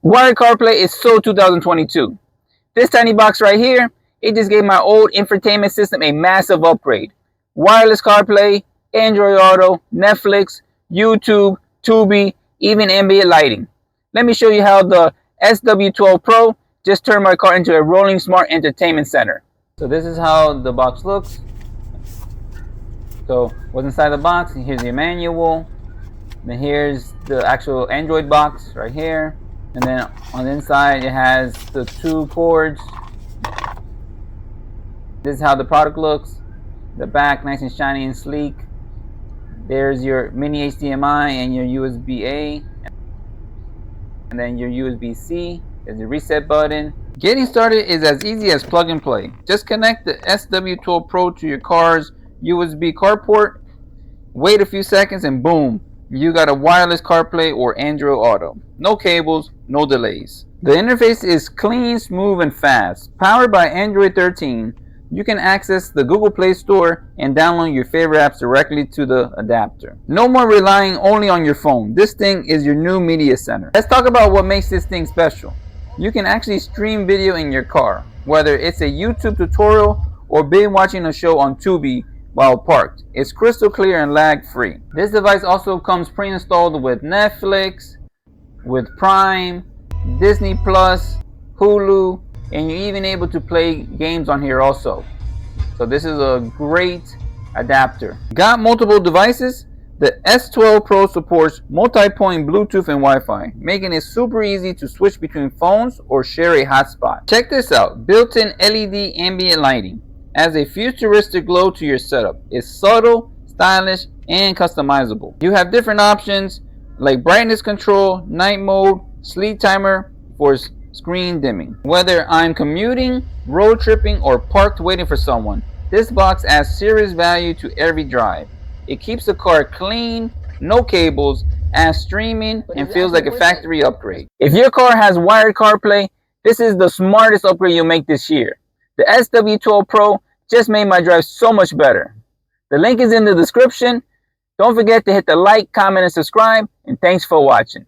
Wired CarPlay is so 2022. This tiny box right here, it just gave my old infotainment system a massive upgrade. Wireless CarPlay, Android Auto, Netflix, YouTube, Tubi, even ambient lighting. Let me show you how the SW12 Pro just turned my car into a rolling smart entertainment center. So this is how the box looks. So what's inside the box? Here's your manual. Then here's the actual Android box right here. And then on the inside it has the 2 cords. This is how the product looks. The back nice and shiny and sleek. There's your mini HDMI and your USB-A. And then your USB-C. There's the reset button. Getting started is as easy as plug and play. Just connect the SW12 Pro to your car's USB car port. Wait a few seconds and boom, you got a wireless CarPlay or Android Auto. No cables, no delays. The interface is clean, smooth, and fast. Powered by Android 13, you can access the Google Play Store and download your favorite apps directly to the adapter. No more relying only on your phone. This thing is your new media center. Let's talk about what makes this thing special. You can actually stream video in your car, whether it's a YouTube tutorial or binge watching a show on Tubi while parked. It's crystal clear and lag free. This device also comes pre-installed with Netflix, with Prime, Disney Plus, Hulu, and you're even able to play games on here also. So this is a great adapter. Got multiple devices? The S12 Pro supports multi-point Bluetooth and Wi-Fi, making it super easy to switch between phones or share a hotspot. Check this out, built-in LED ambient lighting adds a futuristic glow to your setup. It's subtle, stylish, and customizable. You have different options like brightness control, night mode, sleep timer for screen dimming. Whether I'm commuting, road tripping, or parked waiting for someone, this box adds serious value to every drive. It keeps the car clean, no cables, adds streaming, and feels like a factory upgrade. If your car has wired CarPlay, this is the smartest upgrade you'll make this year. The SW12 Pro just made my drive so much better. The link is in the description. Don't forget to hit the like, comment, and subscribe, and thanks for watching.